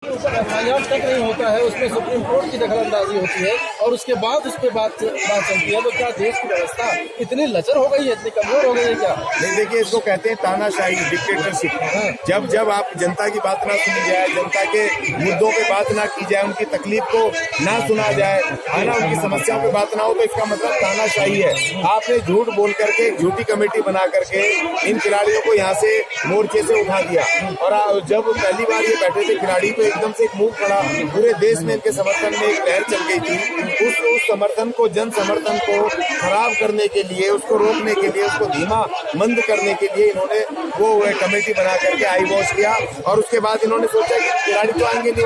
ऊपर एफआईआर तक नहीं होता है, उसमें सुप्रीम कोर्ट की दखलंदाजी होती है और उसके बाद उस पर बात चलती है। तो क्या देश की व्यवस्था इतनी लचर हो गई है, इतनी कमजोर हो गई है क्या? नहीं, देखिए, इसको कहते हैं तानाशाही, डिक्टेटरशिप। जब आप जनता की बात ना सुनी जाए, जनता के मुद्दों पे बात ना की जाए, उनकी तकलीफ को ना सुना जाए, है ना, उनकी समस्याओं पे बात ना हो, तो इसका मतलब तानाशाही है। आपने झूठ बोल करके एक झूठी कमेटी बना करके इन खिलाड़ियों को यहाँ से मोर्चे से उठा दिया। और जब पहली बार ये बैठे थे खिलाड़ी, तो एकदम से एक मूव पड़ा, पूरे देश में इनके समर्थन में एक लहर चल गई थी। उस समर्थन को, जन समर्थन को खराब करने के लिए, उसको रोकने के लिए, उसको धीमा मंद करने के लिए इन्होंने वो कमेटी बना करके आई वॉश किया। और उसके बाद इन्होंने सोचा कि खिलाड़ी तो आएंगे नहीं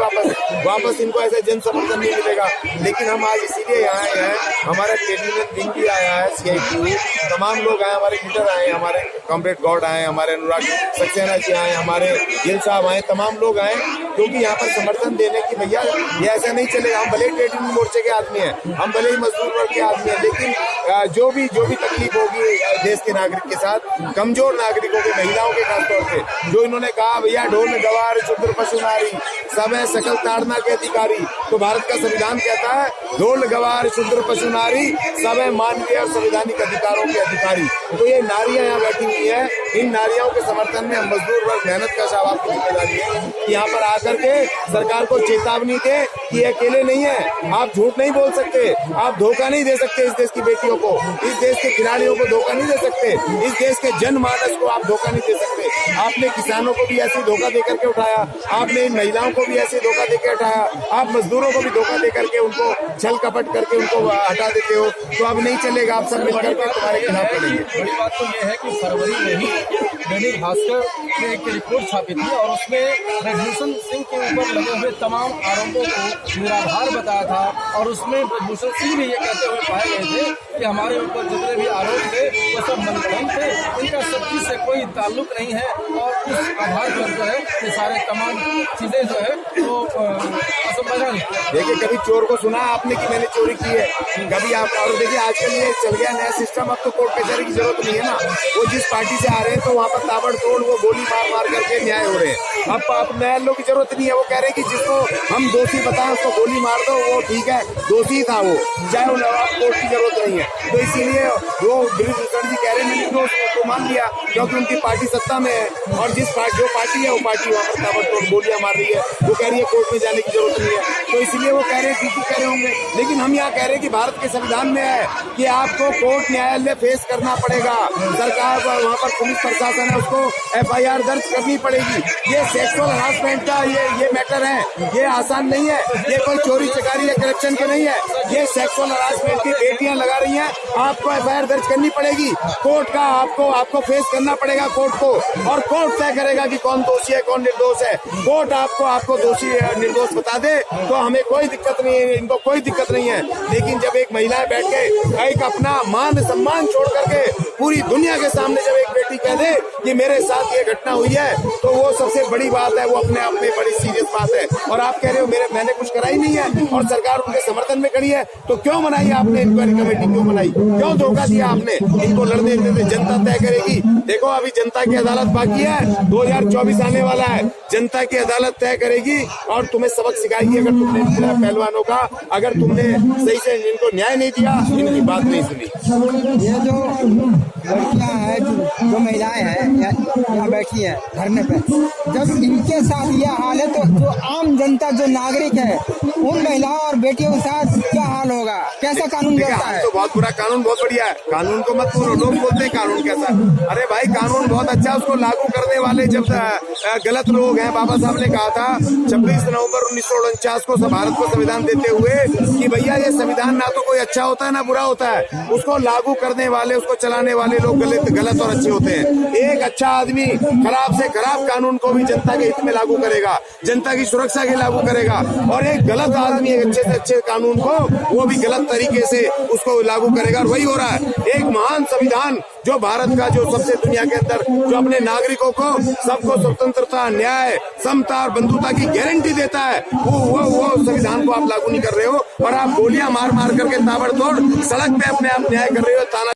वापस इनको ऐसे जन समर्थन नहीं मिलेगा। लेकिन हम आज इसीलिए यहाँ आए हैं, हमारा ट्रेड विंग भी आया है, CITU, तमाम लोग आए, हमारे लीडर आए, हमारे कॉमरेड गौड आए, हमारे अनुराग सक्सेना जी आए, हमारे गिल साहब आए, तमाम लोग आए, क्योंकि यहाँ पर समर्थन देने की भैया ये ऐसा नहीं चलेगा। हम भले ट्रेड यूनियन मोर्चे के आदमी हैं, हम भले ही मजदूर वर्ग के आदमी हैं, लेकिन जो भी तकलीफ होगी देश के नागरिक के साथ, कमजोर नागरिकों के, महिलाओं के खासतौर पे, जो इन्होंने कहा भैया ढोल गवार शूद्र पशु नारी सब है सकल ताड़ना के अधिकारी, तो भारत का संविधान कहता है ढोल गवार शूद्र पशु नारी सब है मानवीय और संवैधानिक अधिकारों के अधिकारी। तो ये नारियां यहाँ बैठी हुई है, इन नारियों के समर्थन में हम मजदूर वर्ग मेहनत का शाबाब की जिम्मेदारी है कि यहाँ पर आकर के सरकार को चेतावनी दे कि अकेले नहीं है, आप झूठ नहीं बोल सकते, आप धोखा नहीं दे सकते इस देश की बेटियों को, इस देश के खिलाड़ियों को धोखा नहीं दे सकते, इस देश के जनमानस को आप धोखा नहीं दे सकते। आपने किसानों को भी ऐसे धोखा देकर के उठाया, आपने इन महिलाओं को भी ऐसे धोखा देकर उठाया, आप मजदूरों को भी धोखा देकर के उनको छल कपट करके उनको हटा देते हो। तो अब नहीं चलेगा, आप सब मिलकर के तुम्हारे खिलाफ लड़ेंगे। बड़ी बात तो ये है कि फरवरी में ही दैनिक भास्कर ने एक रिपोर्ट छापी थी और उसमें ब्रजभूषण सिंह के ऊपर लगे हुए तमाम आरोपों को निराधार बताया था। और उसमें ब्रजभूषण सिंह भी ये कहते हुए पाए गए थे कि हमारे ऊपर जितने भी आरोप थे वो सब मनगढ़ंत थे, इनका सच्ची से कोई ताल्लुक नहीं है। और उस आधार पर जो है ये सारे तमाम चीजें जो है वो असंबंध। देखिए, कभी चोर को सुना आपने कि मैंने चोरी की है? कभी आप, और देखिए आजकल ये चल गया नया सिस्टम, अब तो कोर्ट कचहरी की जरूरत नहीं है ना। वो जिस पार्टी से आ रहे हैं तो वहाँ पर ताबड़तोड़ वो गोली मार करके न्याय हो रहे हैं। अब न्यायालयों की जरूरत नहीं है, वो कह रहे हैं कि जिसको हम दोषी बताएं उसको गोली मार दो, वो ठीक है, दोषी था वो, चाहे कोर्ट की जरूरत नहीं है। तो इसीलिए वो ब्रजभूषण जी कह रहे हैं दोष को मान लिया, क्योंकि उनकी पार्टी सत्ता में है और जो पार्टी है वो पार्टी वहाँ पर ताबड़तोड़ गोलियां मार रही है, वो कह रही है कोर्ट में जाने की जरूरत नहीं है। तो इसलिए वो कह रहे हैं ठीक कह रहे होंगे, लेकिन हम यहाँ कह रहे हैं कि भारत के संविधान में है कि आपको कोर्ट न्यायालय फेस करना पड़ेगा। सरकार वहाँ पर पुलिस प्रशासन है, उसको FIR दर्ज करनी पड़ेगी। ये सेक्सुअल हरासमेंट का ये मैटर है, ये आसान नहीं है, ये कोई चोरी चकारी या करप्शन के नहीं है, ये सेक्सुअल हरासमेंट की बेटियां लगा रही हैं, आपको FIR दर्ज करनी पड़ेगी। कोर्ट का आपको फेस करना पड़ेगा कोर्ट को, और कोर्ट तय करेगा कि कौन दोषी है कौन निर्दोष है। कोर्ट आपको दोषी निर्दोष बता दे तो हमें कोई दिक्कत नहीं है, इनको कोई दिक्कत नहीं है। लेकिन जब एक महिला बैठ के एक अपना मान सम्मान छोड़ करके पूरी दुनिया के सामने जब एक बेटी कह दे कि मेरे साथ ये घटना हुई है, तो वो सबसे बड़ी बात है, वो अपने आप में बड़ी सीरियस बात है। और आप कह रहे हो मैंने कुछ करा ही नहीं है और सरकार उनके समर्थन में खड़ी है, तो क्यों बनाई आपने इंक्वायरी कमेटी, क्यों बनाई, क्यों धोखा दिया आपने? इनको लड़ने देते, जनता तय करेगी। देखो, अभी जनता की अदालत बाकी है, 2024 आने वाला है, जनता की अदालत तय करेगी और तुम्हें सबक सिखाएगी। अगर तुमने पहलवानों का, अगर तुमने सही से इनको न्याय नहीं दिया, इनकी बात नहीं सुनी। ये जो लड़कियां हैं, जो महिलाएं हैं यहाँ बैठी है धरने पे, जब इनके साथ ये हाल है तो जो आम जनता, जो नागरिक है, उन महिलाओं और बेटियों के साथ क्या हाल होगा? कैसा कानून व्यवस्था है? तो बहुत बुरा कानून, बहुत बढ़िया है, कानून को मत बोलो। लोग बोलते हैं कानून कैसा, अरे भाई कानून बहुत अच्छा है, उसको लागू करने वाले जब गलत लोग हैं। बाबा साहब ने कहा था 26 नवंबर 1949 को भारत को संविधान देते हुए कि भैया ये संविधान ना तो कोई अच्छा होता है ना बुरा होता है, उसको लागू करने वाले, उसको चलाने वाले लोग गलत और अच्छे होते हैं। एक अच्छा आदमी खराब से खराब कानून को भी जनता के हित में लागू करेगा, जनता की सुरक्षा के लागू करेगा, और एक गलत आदमी एक अच्छे से अच्छे कानून को वो भी गलत तरीके से उसको लागू करेगा। और वही हो रहा है। एक महान संविधान जो भारत का, जो सबसे दुनिया के अंदर, जो अपने नागरिकों को सबको स्वतंत्रता, न्याय, समता और बंधुता की गारंटी देता है, वो संविधान को आप लागू नहीं कर रहे हो और आप गोलियां मार करके ताबड़तोड़ सड़क पे अपने आप न्याय कर रहे हो। ताना